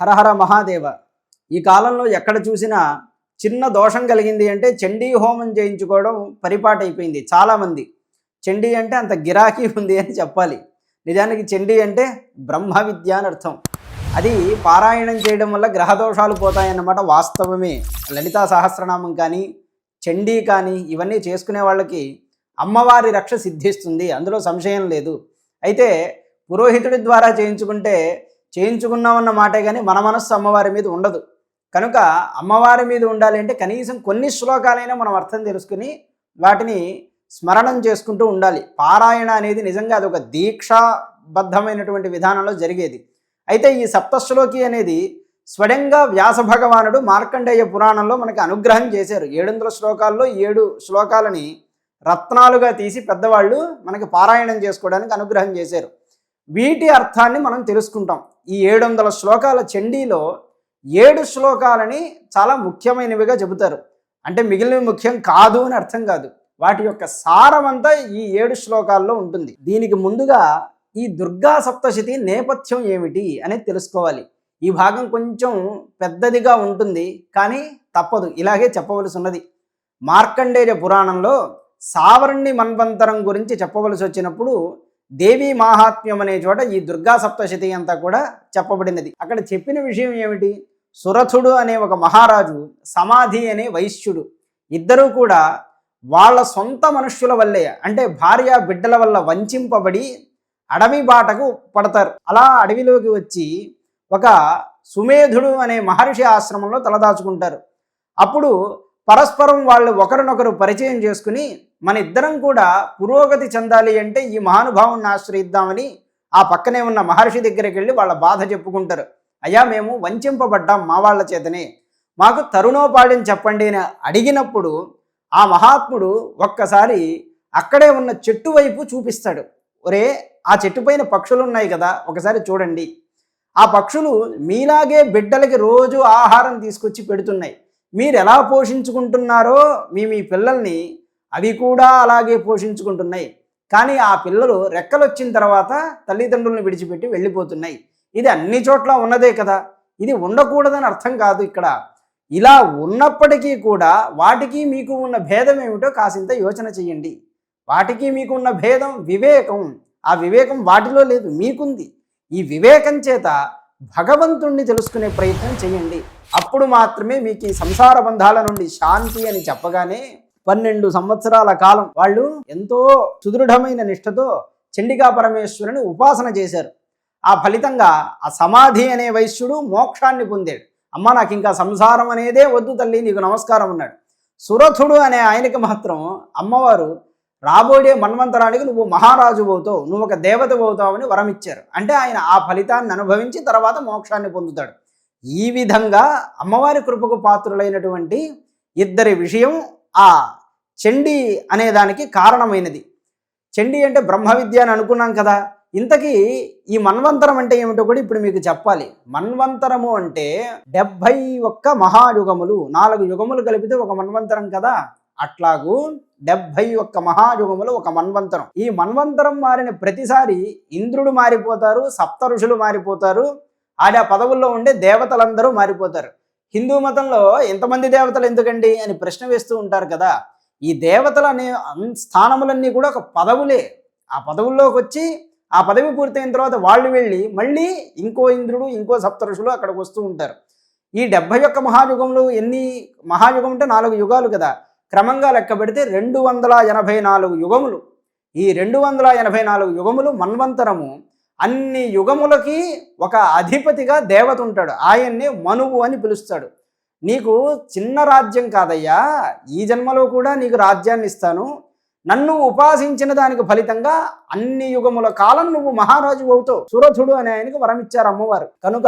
హరహర మహాదేవ. ఈ కాలంలో ఎక్కడ చూసినా చిన్న దోషం కలిగింది అంటే చండీ హోమం చేయించుకోవడం పరిపాటైపోయింది చాలామంది. చండీ అంటే అంత గిరాకీ ఉంది అని చెప్పాలి. నిజానికి చండీ అంటే బ్రహ్మ విద్య అని అర్థం. అది పారాయణం చేయడం వల్ల గ్రహదోషాలు పోతాయన్నమాట వాస్తవమే. లలితా సహస్రనామం కానీ చండీ కానీ ఇవన్నీ చేసుకునే వాళ్ళకి అమ్మవారి రక్ష సిద్ధిస్తుంది, అందులో సంశయం లేదు. అయితే పురోహితుడి ద్వారా చేయించుకున్నామన్న మాటే కానీ మన మనస్సు అమ్మవారి మీద ఉండదు. కనుక అమ్మవారి మీద ఉండాలి అంటే కనీసం కొన్ని శ్లోకాలైనా మనం అర్థం తెలుసుకుని వాటిని స్మరణం చేసుకుంటూ ఉండాలి. పారాయణ అనేది నిజంగా అదొక దీక్షాబద్ధమైనటువంటి విధానంలో జరిగేది. అయితే ఈ సప్తశ్లోకి అనేది స్వయంగా వ్యాస భగవానుడు మార్కండేయ పురాణంలో మనకి అనుగ్రహం చేశారు. 700 శ్లోకాల్లో 7 శ్లోకాలని రత్నాలుగా తీసి పెద్దవాళ్ళు మనకి పారాయణం చేసుకోవడానికి అనుగ్రహం చేశారు. వీటి అర్థాన్ని మనం తెలుసుకుంటాం. ఈ 700 శ్లోకాల చండీలో 7 శ్లోకాలని చాలా ముఖ్యమైనవిగా చెబుతారు. అంటే మిగిలినవి ముఖ్యం కాదు అని అర్థం కాదు, వాటి యొక్క సారమంతా ఈ 7 శ్లోకాల్లో ఉంటుంది. దీనికి ముందుగా ఈ దుర్గా సప్తశతి నేపథ్యం ఏమిటి అనేది తెలుసుకోవాలి. ఈ భాగం కొంచెం పెద్దదిగా ఉంటుంది, కానీ తప్పదు, ఇలాగే చెప్పవలసి ఉన్నది. మార్కండేయ పురాణంలో సావర్ణి మన్వంతరం గురించి చెప్పవలసి వచ్చినప్పుడు దేవీ మాహాత్మ్యం అనే చోట ఈ దుర్గా సప్తశతి అంతా కూడా చెప్పబడినది. అక్కడ చెప్పిన విషయం ఏమిటి? సురథుడు అనే ఒక మహారాజు, సమాధి అనే వైశ్యుడు, ఇద్దరూ కూడా వాళ్ళ సొంత మనుష్యుల వల్లే, అంటే భార్య బిడ్డల వల్ల వంచింపబడి అడవి బాటకు పడతారు. అలా అడవిలోకి వచ్చి ఒక సుమేధుడు అనే మహర్షి ఆశ్రమంలో తలదాచుకుంటారు. అప్పుడు పరస్పరం వాళ్ళు ఒకరినొకరు పరిచయం చేసుకుని మన ఇద్దరం కూడా పురోగతి చెందాలి అంటే ఈ మహానుభావుని ఆశ్రయిద్దామని ఆ పక్కనే ఉన్న మహర్షి దగ్గరికి వెళ్ళి వాళ్ళ బాధ చెప్పుకుంటారు. అయ్యా, మేము వంచింపబడ్డాం మా వాళ్ళ చేతనే, మాకు తరుణోపాయం చెప్పండి అని అడిగినప్పుడు ఆ మహాత్ముడు ఒక్కసారి అక్కడే ఉన్న చెట్టు వైపు చూపిస్తాడు. ఒరే, ఆ చెట్టు పైన పక్షులు ఉన్నాయి కదా, ఒకసారి చూడండి. ఆ పక్షులు మీలాగే బిడ్డలకి రోజు ఆహారం తీసుకొచ్చి పెడుతున్నాయి. మీరు ఎలా పోషించుకుంటున్నారో మీ పిల్లల్ని అవి కూడా అలాగే పోషించుకుంటున్నాయి. కానీ ఆ పిల్లలు రెక్కలొచ్చిన తర్వాత తల్లిదండ్రులను విడిచిపెట్టి వెళ్ళిపోతున్నాయి. ఇది అన్ని చోట్ల ఉన్నదే కదా, ఇది ఉండకూడదని అర్థం కాదు. ఇక్కడ ఇలా ఉన్నప్పటికీ కూడా వాటికి మీకు ఉన్న భేదం ఏమిటో కాసింత యోచన చెయ్యండి. వాటికి మీకు ఉన్న భేదం వివేకం. ఆ వివేకం వాటిలో లేదు, మీకుంది. ఈ వివేకం చేత భగవంతుణ్ణి తెలుసుకునే ప్రయత్నం చేయండి. అప్పుడు మాత్రమే మీకు ఈ సంసార బంధాల నుండి శాంతి అని చెప్పగానే 12 సంవత్సరాల కాలం వాళ్ళు ఎంతో సుదృఢమైన నిష్ఠతో చండికా పరమేశ్వరుని ఉపాసన చేశారు. ఆ ఫలితంగా ఆ సమాధి అనే వైశ్యుడు మోక్షాన్ని పొందాడు. అమ్మ, నాకు ఇంకా సంసారం అనేదే వద్దు తల్లి, నీకు నమస్కారం అన్నాడు. సురథుడు అనే ఆయనకి మాత్రం అమ్మవారు రాబోయే మన్వంతరానికి నువ్వు మహారాజు అవుతావు, నువ్వు ఒక దేవత అవుతావని వరం ఇచ్చారు. అంటే ఆయన ఆ ఫలితాన్ని అనుభవించి తర్వాత మోక్షాన్ని పొందుతాడు. ఈ విధంగా అమ్మవారి కృపకు పాత్రులైనటువంటి ఇద్దరి విషయం ఆ చండీ అనే దానికి కారణమైనది. చండీ అంటే బ్రహ్మ విద్య అని అనుకున్నాం కదా. ఇంతకీ ఈ మన్వంతరం అంటే ఏమిటో కూడా ఇప్పుడు మీకు చెప్పాలి. మన్వంతరము అంటే 71 మహాయుగములు, 4 యుగములు కలిపితే ఒక మన్వంతరం కదా. అట్లాగూ 71 మహాయుగములు ఒక మన్వంతరం. ఈ మన్వంతరం మారిన ప్రతిసారి ఇంద్రుడు మారిపోతారు, సప్త ఋషులు మారిపోతారు, ఆయా పదవుల్లో ఉండే దేవతలందరూ మారిపోతారు. హిందూ మతంలో ఎంతమంది దేవతలు ఎందుకండి అని ప్రశ్న వేస్తూ ఉంటారు కదా. ఈ దేవతలు అనే స్థానములన్నీ కూడా ఒక పదవులే. ఆ పదవుల్లోకి వచ్చి ఆ పదవి పూర్తయిన తర్వాత వాళ్ళు వెళ్ళి మళ్ళీ ఇంకో ఇంద్రుడు, ఇంకో సప్త ఋషులు అక్కడికి వస్తూ ఉంటారు. ఈ 71 మహాయుగములు ఎన్ని మహాయుగం అంటే 4 యుగాలు కదా. క్రమంగా లెక్క పెడితే 284 యుగములు. ఈ 284 యుగములు మన్వంతరము. అన్ని యుగములకి ఒక అధిపతిగా దేవత ఉంటాడు, ఆయన్నే మనువు అని పిలుస్తాడు. నీకు చిన్న రాజ్యం కాదయ్యా, ఈ జన్మలో కూడా నీకు రాజ్యాన్ని ఇస్తాను, నన్ను ఉపాసించిన దానికి ఫలితంగా అన్ని యుగముల కాలం నువ్వు మహారాజు అవుతావు. సురథుడు అనే ఆయనకు వరమిచ్చారు అమ్మవారు. కనుక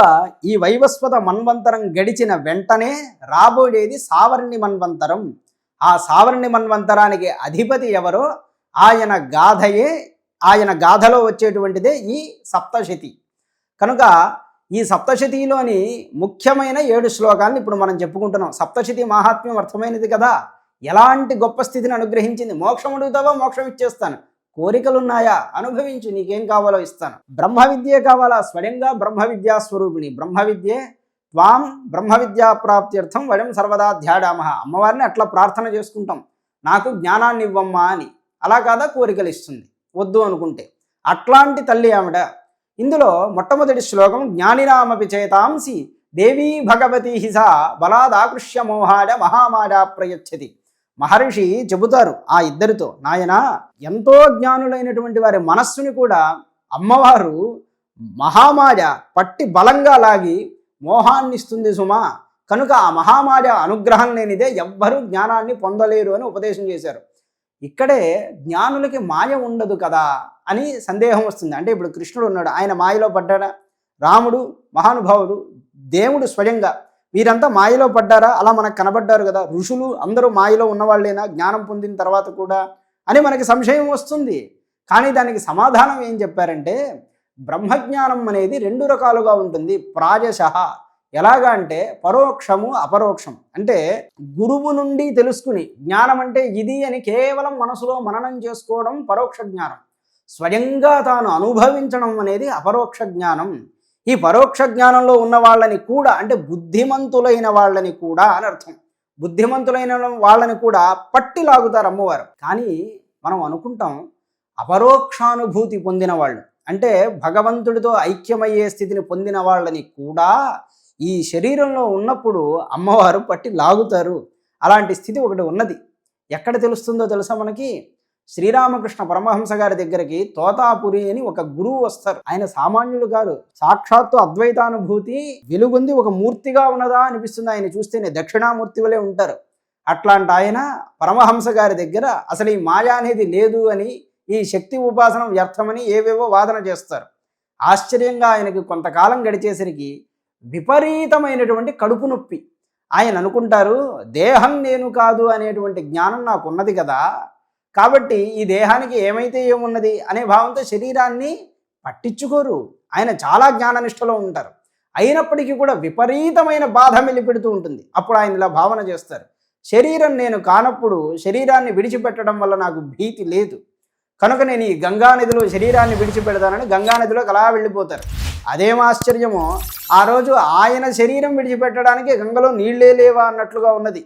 ఈ వైవస్వత మన్వంతరం గడిచిన వెంటనే రాబోయేది సావర్ణి మన్వంతరం. ఆ సావర్ణి మన్వంతరానికి అధిపతి ఎవరో ఆయన గాథలో వచ్చేటువంటిదే ఈ సప్తశతి. కనుక ఈ సప్తశతిలోని ముఖ్యమైన 7 శ్లోకాలను ఇప్పుడు మనం చెప్పుకుంటున్నాం. సప్తశతి మహాత్మ్యం అర్థమైనది కదా. ఎలాంటి గొప్ప స్థితిని అనుగ్రహించింది. మోక్షం అడుగుతావా, మోక్షం ఇచ్చేస్తాను. కోరికలున్నాయా, అనుభవించు, నీకేం కావాలో ఇస్తాను. బ్రహ్మ విద్యే కావాలా, స్వయంగా బ్రహ్మ విద్యా స్వరూపిణి. బ్రహ్మ విద్యే త్వాం బ్రహ్మ విద్యా ప్రాప్త్యర్థం వయం సర్వదా ధ్యాడామహ. అమ్మవారిని అట్లా ప్రార్థన చేసుకుంటాం, నాకు జ్ఞానాన్ని ఇవ్వమ్మా అని. అలా కాదా కోరికలు ఇస్తుంది వద్దు అనుకుంటే. అట్లాంటి తల్లి ఆవిడ. ఇందులో మొట్టమొదటి శ్లోకం జ్ఞానినామపి చేతాంసి దేవీ భగవతి హిసా బలాదాకృష్య మోహాడ మహామాడ ప్రయచ్చతి. మహర్షి చెబుతారు ఆ ఇద్దరితో, నాయన ఎంతో జ్ఞానులైనటువంటి వారి మనస్సుని కూడా అమ్మవారు మహామాయ పట్టి బలంగా లాగి మోహాన్ని ఇస్తుంది సుమా, కనుక ఆ మహామాయ అనుగ్రహం లేనిదే ఎవ్వరూ జ్ఞానాన్ని పొందలేరు అని ఉపదేశం చేశారు. ఇక్కడే జ్ఞానులకి మాయ ఉండదు కదా అని సందేహం వస్తుంది. అంటే ఇప్పుడు కృష్ణుడు ఉన్నాడు, ఆయన మాయలో పడ్డాడా? రాముడు మహానుభావుడు, దేవుడు స్వయంగా, వీరంతా మాయలో పడ్డారా? అలా మనకు కనబడ్డారు కదా. ఋషులు అందరూ మాయలో ఉన్నవాళ్ళేనా జ్ఞానం పొందిన తర్వాత కూడా అని మనకి సంశయం వస్తుంది. కానీ దానికి సమాధానం ఏం చెప్పారంటే, బ్రహ్మజ్ఞానం అనేది రెండు రకాలుగా ఉంటుంది. ప్రాయశః ఎలాగా అంటే పరోక్షము అపరోక్షం. అంటే గురువు నుండి తెలుసుకుని జ్ఞానం అంటే ఇది అని కేవలం మనసులో మననం చేసుకోవడం పరోక్ష జ్ఞానం. స్వయంగా తాను అనుభవించడం అనేది అపరోక్ష జ్ఞానం. ఈ పరోక్ష జ్ఞానంలో ఉన్న వాళ్ళని కూడా, అంటే బుద్ధిమంతులైన వాళ్ళని కూడా అని అర్థం, బుద్ధిమంతులైన వాళ్ళని కూడా పట్టి లాగుతారు అమ్మవారు. కానీ మనం అనుకుంటాం అపరోక్షానుభూతి పొందిన వాళ్ళు, అంటే భగవంతుడితో ఐక్యమయ్యే స్థితిని పొందిన వాళ్ళని కూడా ఈ శరీరంలో ఉన్నప్పుడు అమ్మవారు పట్టి లాగుతారు. అలాంటి స్థితి ఒకటి ఉన్నది. ఎక్కడ తెలుస్తుందో తెలుసా మనకి? శ్రీరామకృష్ణ పరమహంస గారి దగ్గరికి తోతాపురి అని ఒక గురువు వస్తారు. ఆయన సామాన్యుడు కాదు, సాక్షాత్తు అద్వైతానుభూతి వెలుగుంది, ఒక మూర్తిగా ఉన్నదా అనిపిస్తుంది ఆయన చూస్తేనే, దక్షిణామూర్తి వలె ఉంటారు. అట్లాంటి ఆయన పరమహంస గారి దగ్గర అసలు ఈ మాయ అనేది లేదు అని, ఈ శక్తి ఉపాసన వ్యర్థమని ఏవేవో వాదన చేస్తారు. ఆశ్చర్యంగా ఆయనకి కొంతకాలం గడిచేసరికి విపరీతమైనటువంటి కడుపు నొప్పి. ఆయన అనుకుంటారు, దేహం నేను కాదు అనేటువంటి జ్ఞానం నాకు ఉన్నది కదా, కాబట్టి ఈ దేహానికి ఏమైతే ఏమున్నది అనే భావంతో శరీరాన్ని పట్టించుకోరు. ఆయన చాలా జ్ఞాననిష్టలో ఉంటారు. అయినప్పటికీ కూడా విపరీతమైన బాధ మెలిపెడుతూ ఉంటుంది. అప్పుడు ఆయన ఇలా భావన చేస్తారు, శరీరం నేను కానప్పుడు శరీరాన్ని విడిచిపెట్టడం వల్ల నాకు భీతి లేదు, కనుక నేను ఈ గంగానదిలో శరీరాన్ని విడిచిపెడతానని గంగానదిలోకి అలా వెళ్ళిపోతారు. అదేం ఆశ్చర్యమో, ఆ రోజు ఆయన శరీరం విడిచిపెట్టడానికి గంగలో నీళ్లే లేవా అన్నట్లుగా ఉన్నది.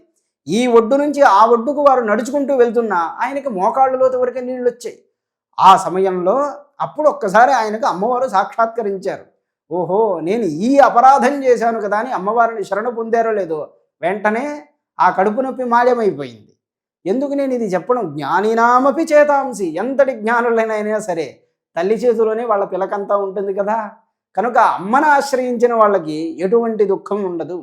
ఈ ఒడ్డు నుంచి ఆ ఒడ్డుకు వారు నడుచుకుంటూ వెళ్తున్నా ఆయనకి మోకాళ్ళ లోతు వరకే నీళ్ళు వచ్చాయి. ఆ సమయంలో అప్పుడు ఒక్కసారి ఆయనకు అమ్మవారు సాక్షాత్కరించారు. ఓహో, నేను ఈ అపరాధం చేశాను కదా అని అమ్మవారిని శరణ పొందారో లేదో, వెంటనే ఆ కడుపు నొప్పి మాయమైపోయింది. ఎందుకు నేను ఇది చెప్పడం? జ్ఞానినామపి చేతాంసి, ఎంతటి జ్ఞానులైనా సరే తల్లి చేతిలోనే వాళ్ళ పిలకంతా ఉంటుంది కదా. కనుక అమ్మను ఆశ్రయించిన వాళ్ళకి ఎటువంటి దుఃఖం ఉండదు.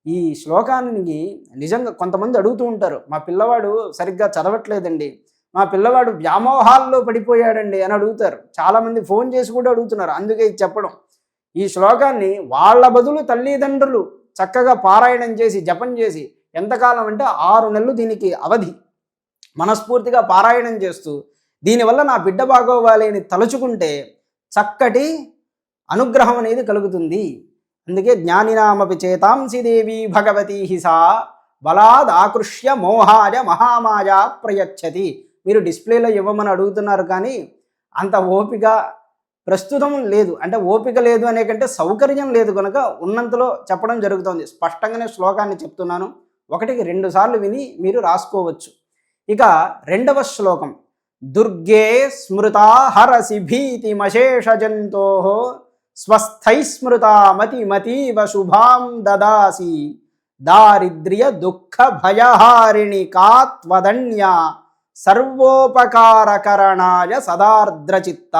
ఈ శ్లోకానికి నిజంగా కొంతమంది అడుగుతూ ఉంటారు, మా పిల్లవాడు సరిగ్గా చదవట్లేదండి, మా పిల్లవాడు వ్యామోహాల్లో పడిపోయాడండి అని అడుగుతారు. చాలామంది ఫోన్ చేసి కూడా అడుగుతున్నారు. అందుకే ఇది చెప్పడం. ఈ శ్లోకాన్ని వాళ్ళ బదులు తల్లిదండ్రులు చక్కగా పారాయణం చేసి జపం చేసి, ఎంతకాలం అంటే 6 నెలలు దీనికి అవధి, మనస్ఫూర్తిగా పారాయణం చేస్తూ దీనివల్ల నా బిడ్డ బాగోవాలి అని తలుచుకుంటే చక్కటి అనుగ్రహం అనేది కలుగుతుంది. అందుకే జ్ఞానినామపి చేతాంసి దేవి భగవతి హిసా బలాద్ ఆకృష్య మోహాయ మహామాయ ప్రయచ్చతి. మీరు డిస్ప్లేలో ఇవ్వమని అడుగుతున్నారు, కానీ అంత ఓపిక ప్రస్తుతం లేదు. అంటే ఓపిక లేదు అనే కంటే సౌకర్యం లేదు కనుక ఉన్నంతలో చెప్పడం జరుగుతుంది. స్పష్టంగానే శ్లోకాన్ని చెప్తున్నాను, 1కి 2 సార్లు విని మీరు రాసుకోవచ్చు. ఇక రెండవ శ్లోకం, దుర్గే స్మృతా హరసి భీతిమశేష జంతో స్వస్థైస్మృతా మతిమతీవ శుభాం దదాసి దారిద్ర్య దుఃఖ భయహారిణి కాత్వదన్య సర్వోపకారకరణాయ సదార్ద్రచిత్త.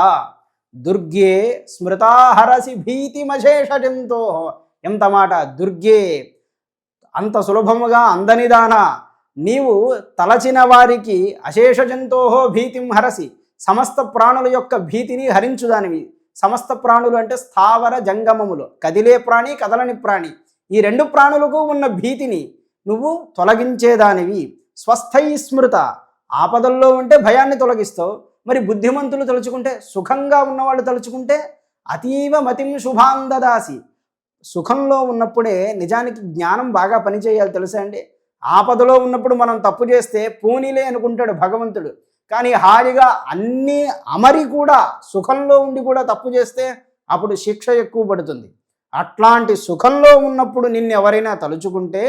దుర్గే స్మృతా హరసి భీతిమశేష జంతో. ఎంత మాట! దుర్గే, అంత సులభముగా అందనిదాన, నీవు తలచిన వారికి అశేష జంతోహో భీతిం హరసి, సమస్త ప్రాణుల యొక్క భీతిని హరించుదానివి. సమస్త ప్రాణులు అంటే స్థావర జంగమములు, కదిలే ప్రాణి కదలని ప్రాణి, ఈ 2 ప్రాణులకు ఉన్న భీతిని నువ్వు తొలగించేదానివి. స్వస్థై స్మృత, ఆపదల్లో ఉంటే భయాన్ని తొలగిస్తావు. మరి బుద్ధిమంతులు తలుచుకుంటే, సుఖంగా ఉన్నవాళ్ళు తలుచుకుంటే అతీవ మతిం శుభాం దదాసి. సుఖంలో ఉన్నప్పుడే నిజానికి జ్ఞానం బాగా పనిచేయాలి తెలుసా అండి. ఆపదలో ఉన్నప్పుడు మనం తప్పు చేస్తే పోనీలే అనుకుంటాడు భగవంతుడు, కానీ హాయిగా అన్నీ అమరి కూడా సుఖంలో ఉండి కూడా తప్పు చేస్తే అప్పుడు శిక్ష ఎక్కువ పడుతుంది. అట్లాంటి సుఖంలో ఉన్నప్పుడు నిన్ను ఎవరైనా తలుచుకుంటే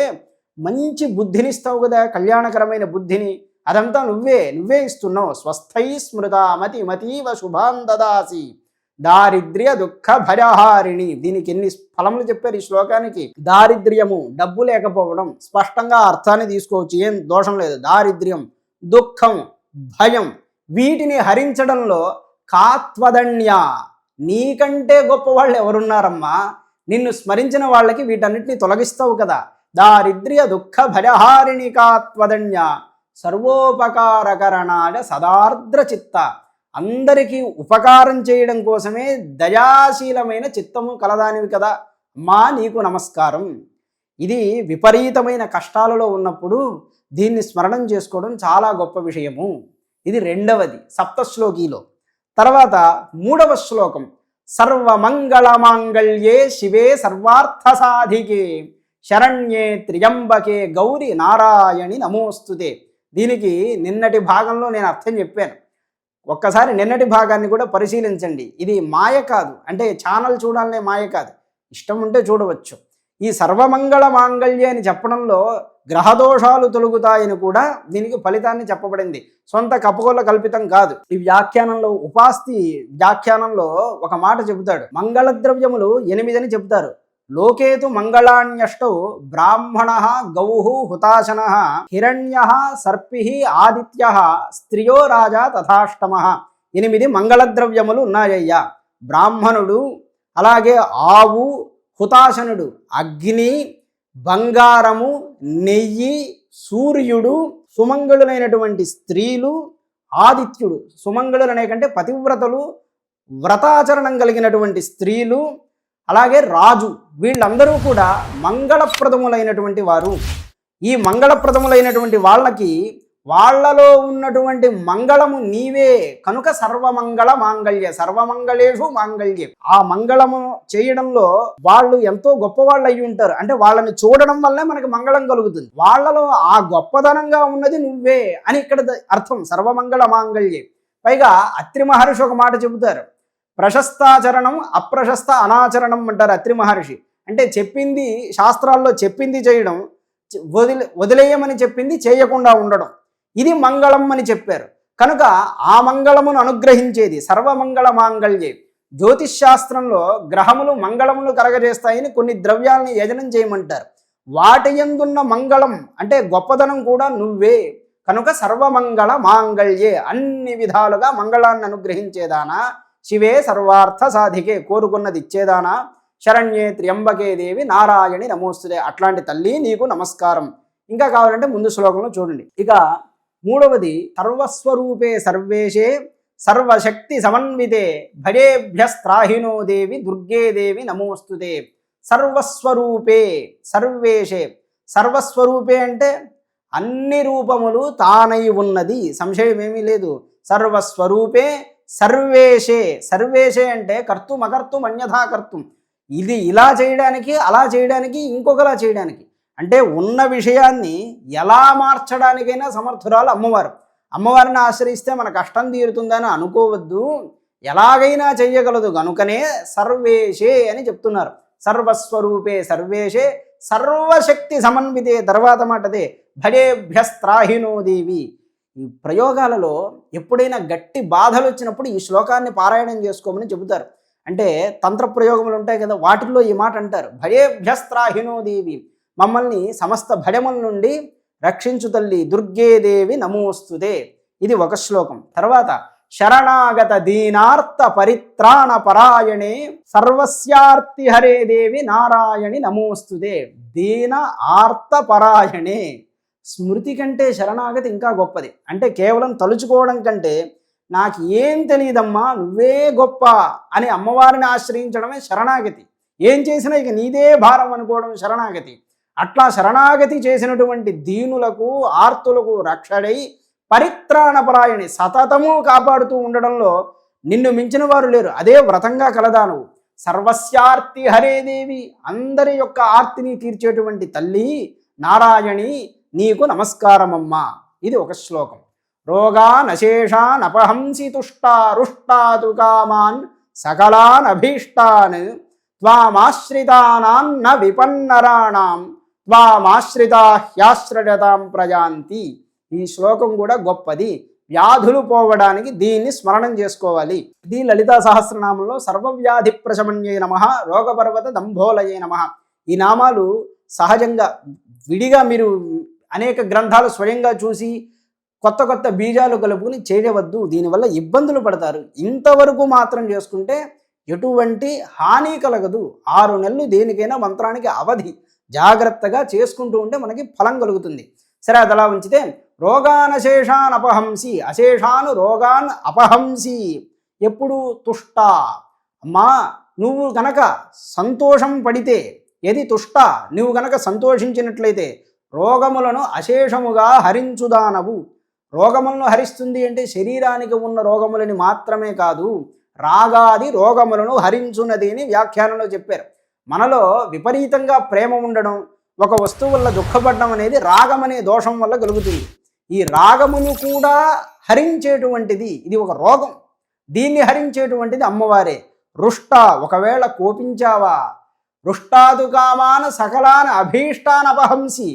మంచి బుద్ధినిస్తావు కదా, కళ్యాణకరమైన బుద్ధిని. అదంతా నువ్వే ఇస్తున్నావు. స్వస్థై స్మృత మతి మతీవ శుభాం దదాసి దారిద్ర్య దుఃఖ భయహారిణి. దీనికి ఎన్ని ఫలములు చెప్పారు ఈ శ్లోకానికి. దారిద్ర్యము, డబ్బు లేకపోవడం, స్పష్టంగా అర్థాన్ని తీసుకోవచ్చు, ఏం దోషం లేదు. దారిద్ర్యం, దుఃఖం, భయం, వీటిని హరించడంలో కాత్వదన్య, నీకంటే గొప్ప వాళ్ళు ఎవరున్నారమ్మా? నిన్ను స్మరించిన వాళ్ళకి వీటన్నిటిని తొలగిస్తావు కదా. దారిద్ర్య దుఃఖ భయహారిణి కాత్వదన్య సర్వోపకారకరణాయ సదార్ద్ర చిత్త. అందరికీ ఉపకారం చేయడం కోసమే దయాశీలమైన చిత్తము కలదానివి కదా అమ్మా, నీకు నమస్కారం. ఇది విపరీతమైన కష్టాలలో ఉన్నప్పుడు దీన్ని స్మరణం చేసుకోవడం చాలా గొప్ప విషయము. ఇది రెండవది సప్తశ్లోకీలో. తర్వాత 3వ శ్లోకం, సర్వమంగళమాంగళ్యే శివే సర్వార్థ సాధికే శరణ్యే త్ర్యంబకే గౌరి నారాయణి నమోస్తుతే. దీనికి నిన్నటి భాగంలో నేను అర్థం చెప్పాను. ఒక్కసారి నిన్నటి భాగాన్ని కూడా పరిశీలించండి. ఇది మాయ కాదు, అంటే ఛానల్ చూడాలనే మాయ కాదు, ఇష్టం ఉంటే చూడవచ్చు. ఈ సర్వమంగళ మాంగళ్య అని చెప్పడంలో గ్రహదోషాలు తొలుగుతాయని కూడా దీనికి ఫలితాన్ని చెప్పబడింది, సొంత కపకోల కల్పితం కాదు. ఈ వ్యాఖ్యానంలో ఉపాస్తి వ్యాఖ్యానంలో ఒక మాట చెబుతాడు. మంగళ ద్రవ్యములు 8 అని చెబుతారు. లోకేతు మంగళాన్యష్టౌ బ్రాహ్మణ గౌః హుతాశన హిరణ్య సర్పి ఆదిత్య స్త్రియో రాజా తథాష్టమ. 8 మంగళ ద్రవ్యములు ఉన్నాయ్యా. బ్రాహ్మణుడు, అలాగే ఆవు, హుతాశనుడు అగ్ని, బంగారము, నెయ్యి, సూర్యుడు, సుమంగళులైనటువంటి స్త్రీలు, ఆదిత్యుడు. సుమంగళులు అనే కంటే పతివ్రతలు, వ్రతాచరణం కలిగినటువంటి స్త్రీలు, అలాగే రాజు, వీళ్ళందరూ కూడా మంగళప్రదములైనటువంటి వారు. ఈ మంగళప్రదములైనటువంటి వాళ్ళలో ఉన్నటువంటి మంగళము నీవే కనుక సర్వమంగళ మాంగళ్య, సర్వమంగళేషు మాంగళ్యే. ఆ మంగళము చేయడంలో వాళ్ళు ఎంతో గొప్పవాళ్ళు అయి ఉంటారు. అంటే వాళ్ళని చూడడం వల్లే మనకి మంగళం కలుగుతుంది. వాళ్ళలో ఆ గొప్పదనంగా ఉన్నది నువ్వే అని ఇక్కడ అర్థం, సర్వమంగళ మాంగళ్యే. పైగా అత్రి మహర్షి ఒక మాట చెబుతారు, ప్రశస్తాచరణం అప్రశస్త అనాచరణం అంటారు అత్రి మహర్షి. అంటే చెప్పింది, శాస్త్రాల్లో చెప్పింది చేయడం, వదిలేయమని చెప్పింది చేయకుండా ఉండడం, ఇది మంగళం అని చెప్పారు. కనుక ఆ మంగళమును అనుగ్రహించేది సర్వమంగళ మాంగళ్యే. జ్యోతిష్ శాస్త్రంలో గ్రహములు మంగళములు కలగజేస్తాయని కొన్ని ద్రవ్యాలని యజనం చేయమంటారు. వాటి యందున్న మంగళం అంటే గొప్పదనం కూడా నువ్వే కనుక సర్వమంగళ మాంగళ్యే. అన్ని విధాలుగా మంగళాన్ని అనుగ్రహించేదానా, శివే సర్వార్థ సాధికే, కోరుకున్నది ఇచ్చేదానా, శరణ్యే త్ర్యంబకే దేవి నారాయణి నమోస్తుతే. అట్లాంటి తల్లి నీకు నమస్కారం. ఇంకా కావాలంటే ముందు శ్లోకంలో చూడండి. ఇక 3వది, సర్వస్వరూపే సర్వేశే సర్వశక్తి సమన్వితే భయేభ్యస్త్రాహినో దేవి దుర్గే దేవి నమోస్తుతే. సర్వస్వరూపే సర్వేశే. సర్వస్వరూపే అంటే అన్ని రూపములు తానై ఉన్నది, సంశయం ఏమీ లేదు. సర్వస్వరూపే సర్వేశే. సర్వేశే అంటే కర్తుం అకర్తుం అన్యథా కర్తుం. ఇది ఇలా చేయడానికి, అలా చేయడానికి, ఇంకొకలా చేయడానికి. అంటే ఉన్న విషయాన్ని ఎలా మార్చడానికైనా సమర్థురాలు అమ్మవారు. అమ్మవారిని ఆశ్రయిస్తే మన కష్టం తీరుతుందని అనుకోవద్దు, ఎలాగైనా చెయ్యగలదు. కనుకనే సర్వేశే అని చెప్తున్నారు. సర్వస్వరూపే సర్వేశే సర్వశక్తి సమన్వితే. తర్వాత మాటదే భయేభ్యస్త్రాహినో దేవి. ఈ ప్రయోగాలలో ఎప్పుడైనా గట్టి బాధలు వచ్చినప్పుడు ఈ శ్లోకాన్ని పారాయణం చేసుకోమని చెబుతారు. అంటే తంత్ర ప్రయోగములు ఉంటాయి కదా, వాటిల్లో ఈ మాట అంటారు, భయేభ్యస్త్రాహినో దేవి, మమ్మల్ని సమస్త భయముల నుండి రక్షించు తల్లి దుర్గేదేవి నమోస్తుతే. ఇది ఒక శ్లోకం. తర్వాత శరణాగత దీనార్త పరిత్రాణ పరాయణే సర్వస్యార్తి హరే దేవి నారాయణి నమోస్తుతే. దీన ఆర్త పరాయణే. స్మృతి కంటే శరణాగతి ఇంకా గొప్పది. అంటే కేవలం తలుచుకోవడం కంటే నాకు ఏం తెలియదమ్మా నువ్వే గొప్ప అని అమ్మవారిని ఆశ్రయించడమే శరణాగతి. ఏం చేసినా ఇక నీదే భారం అనుకోవడం శరణాగతి. అట్లా శరణాగతి చేసినటువంటి దీనులకు, ఆర్తులకు రక్షడై పరిత్రాణపరాయణి, సతతము కాపాడుతూ ఉండడంలో నిన్ను మించిన వారు లేరు. అదే వ్రతంగా కలదాను. సర్వస్యార్తి హరేదేవి, అందరి యొక్క ఆర్తిని తీర్చేటువంటి తల్లి నారాయణి నీకు నమస్కారమమ్మా. ఇది ఒక శ్లోకం. రోగానశేషాన్ అపహంసి తుష్టారుష్టాతు కామాన్ సకలాన్ అభీష్టాన్ త్వామాశ్రితానాన్న విపన్నరాణాం త్వామాశ్రితా హ్యాశ్రయతాం ప్రయాంతి. ఈ శ్లోకం కూడా గొప్పది. వ్యాధులు పోవడానికి దీన్ని స్మరణం చేసుకోవాలి. ఇది లలితా సహస్రనామంలో సర్వవ్యాధి ప్రశమన్యై నమః, రోగపర్వత దంభోలయే నమః. ఈ నామాలు సహజంగా విడిగా మీరు అనేక గ్రంథాలు స్వయంగా చూసి కొత్త కొత్త బీజాలు కలుపుకుని చేయవద్దు. దీనివల్ల ఇబ్బందులు పడతారు. ఇంతవరకు మాత్రం చేసుకుంటే ఎటువంటి హాని కలగదు. 6 నెలలు దేనికైనా మంత్రానికి అవధి. జాగ్రత్తగా చేసుకుంటూ ఉంటే మనకి ఫలం కలుగుతుంది. సరే, అదలా ఉంచితే రోగాన్ అశేషాన్ అపహంసి, అశేషాను రోగాన్ అపహంసి. ఎప్పుడు తుష్ట. అమ్మా, నువ్వు గనక సంతోషం పడితే, ఏది తుష్ట, నువ్వు గనక సంతోషించినట్లయితే రోగములను అశేషముగా హరించుదానవు. రోగములను హరిస్తుంది అంటే శరీరానికి ఉన్న రోగములని మాత్రమే కాదు, రాగాది రోగములను హరించున్నది అని వ్యాఖ్యానంలో చెప్పారు. మనలో విపరీతంగా ప్రేమ ఉండడం, ఒక వస్తువు వల్ల దుఃఖపడడం అనేది రాగం అనే దోషం వల్ల కలుగుతుంది. ఈ రాగమును కూడా హరించేటువంటిది ఇది ఒక రోగం. దీన్ని హరించేటువంటిది అమ్మవారే. రుష్ట, ఒకవేళ కోపించావా, రుష్టాదు కామాన్ సకలాన్ అభీష్టాన్ అపహంసి.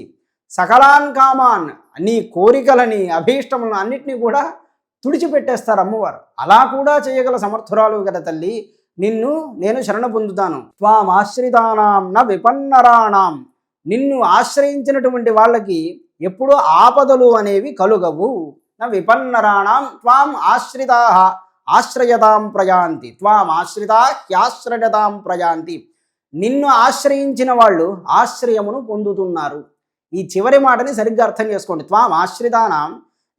సకలాన్ కామాన్, నీ కోరికలని అభీష్టములను అన్నిటినీ కూడా తుడిచిపెట్టేస్తారు అమ్మవారు. అలా కూడా చేయగల సమర్థురాలు కదా తల్లి. నిన్ను నేను శరణ పొందుతాను. త్వామాశ్రితానాం న విపన్నరాణాం. నిన్ను ఆశ్రయించినటువంటి వాళ్ళకి ఎప్పుడూ ఆపదలు అనేవి కలుగవు. న విపన్నరాణాం త్వాం ఆశ్రితా ఆశ్రయతాం ప్రయాంతి. త్వాం ఆశ్రితా హ్యాశ్రయతాం ప్రయాంతి. నిన్ను ఆశ్రయించిన వాళ్ళు ఆశ్రయమును పొందుతున్నారు. ఈ చివరి మాటని సరిగ్గా అర్థం చేసుకోండి. త్వాం ఆశ్రితానాం,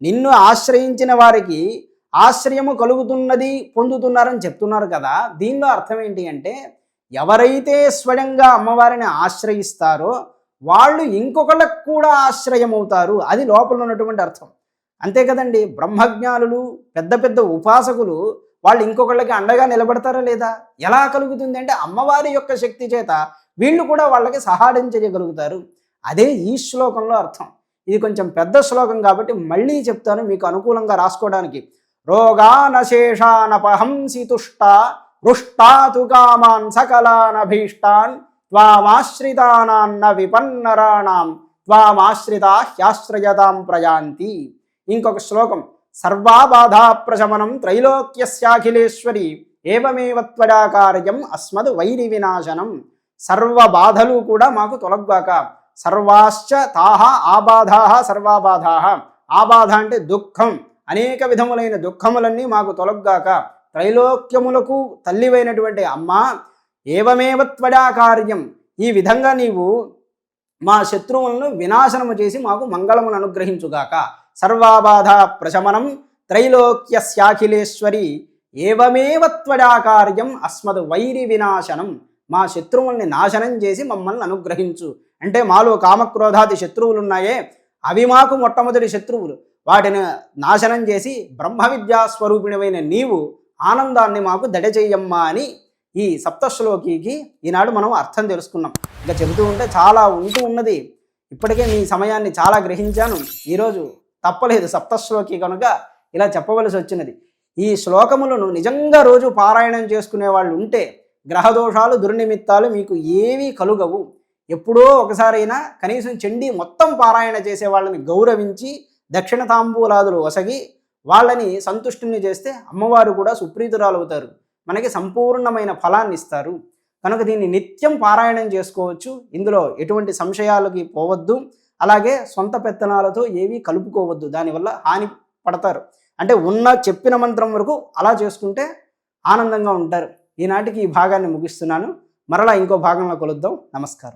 నిన్ను ఆశ్రయించిన వారికి ఆశ్రయము కలుగుతున్నది, పొందుతున్నారని చెప్తున్నారు కదా. దీనిలో అర్థం ఏంటి అంటే, ఎవరైతే స్వయంగా అమ్మవారిని ఆశ్రయిస్తారో వాళ్ళు ఇంకొకళ్ళకు కూడా ఆశ్రయమవుతారు. అది లోపల ఉన్నటువంటి అర్థం. అంతే కదండి. బ్రహ్మజ్ఞానులు, పెద్ద పెద్ద ఉపాసకులు వాళ్ళు ఇంకొకళ్ళకి అండగా నిలబడతారా లేదా? ఎలా కలుగుతుంది అంటే అమ్మవారి యొక్క శక్తి చేత వీళ్ళు కూడా వాళ్ళకి సహాయం చేయగలుగుతారు. అదే ఈ శ్లోకంలో అర్థం. ఇది కొంచెం పెద్ద శ్లోకం కాబట్టి మళ్ళీ చెప్తాను మీకు అనుకూలంగా రాసుకోవడానికి. రోగానశేషానపహంసి తుష్ట రుష్టాతు కామాన్ సకలానభీష్టాన్ త్వామాశ్రితానాన్న విపన్నరాణాం త్వామాశ్రితా హ్యాశ్రయతాం ప్రయాంతి. ఇంకొక శ్లోకం. సర్వాబాధా ప్రశమనం త్రైలోక్యస్యాఖిలేశ్వరి ఏవమేవ త్వయా కార్యం అస్మద్ వైరి వినాశనం. సర్వ బాధలు కూడా మాకు తొలగ్గాక. సర్వాశ్చ తాహ ఆబాధాః సర్వాబాధాః. ఆబాధ అంటే దుఃఖం, అనేక విధములైన దుఃఖములన్నీ మాకు తొలగ్గాక. త్రైలోక్యములకు తల్లివైనటువంటి అమ్మ, ఏవమేవ త్వయా కార్యం, ఈ విధంగా నీవు మా శత్రువులను వినాశనము చేసి మాకు మంగళమును అనుగ్రహించుగాక. సర్వాబాధ ప్రశమనం త్రైలోక్యస్యాఖిలేశ్వరి ఏవమేవ త్వయా కార్యం అస్మద్ వైరి వినాశనం. మా శత్రువుల్ని నాశనం చేసి మమ్మల్ని అనుగ్రహించు. అంటే మాలో కామక్రోధాది శత్రువులు ఉన్నాయే, అవి మాకు మొట్టమొదటి శత్రువులు. వాటిని నాశనం చేసి బ్రహ్మ విద్యా స్వరూపిణివైన నీవు ఆనందాన్ని మాకు దడచేయమ్మా అని ఈ సప్తశ్లోకికి ఈనాడు మనం అర్థం తెలుసుకున్నాం. ఇంకా చెబుతూ ఉంటే చాలా ఉన్నది. ఇప్పటికే మీ సమయాన్ని చాలా గ్రహించాను. ఈరోజు తప్పలేదు, సప్తశ్లోకి కనుక ఇలా చెప్పవలసి వచ్చినది. ఈ శ్లోకములను నిజంగా రోజు పారాయణం చేసుకునే వాళ్ళు ఉంటే గ్రహదోషాలు, దుర్నిమిత్తాలు మీకు ఏవీ కలుగవు. ఎప్పుడో ఒకసారైనా కనీసం చండీ మొత్తం పారాయణ చేసే వాళ్ళని గౌరవించి దక్షిణ తాంబూలాదులు వసగి వాళ్ళని సంతుష్టిని చేస్తే అమ్మవారు కూడా సుప్రీతురాలు అవుతారు, మనకి సంపూర్ణమైన ఫలాన్ని ఇస్తారు. కనుక దీన్ని నిత్యం పారాయణం చేసుకోవచ్చు. ఇందులో ఎటువంటి సంశయాలకి పోవద్దు. అలాగే సొంత పెత్తనాలతో ఏవి కలుపుకోవద్దు, దానివల్ల హాని పడతారు. అంటే చెప్పిన మంత్రం వరకు అలా చేసుకుంటే ఆనందంగా ఉంటారు. ఈనాటికి ఈ భాగాన్ని ముగిస్తున్నాను. మరలా ఇంకో భాగంలో కలుద్దాం. నమస్కారం.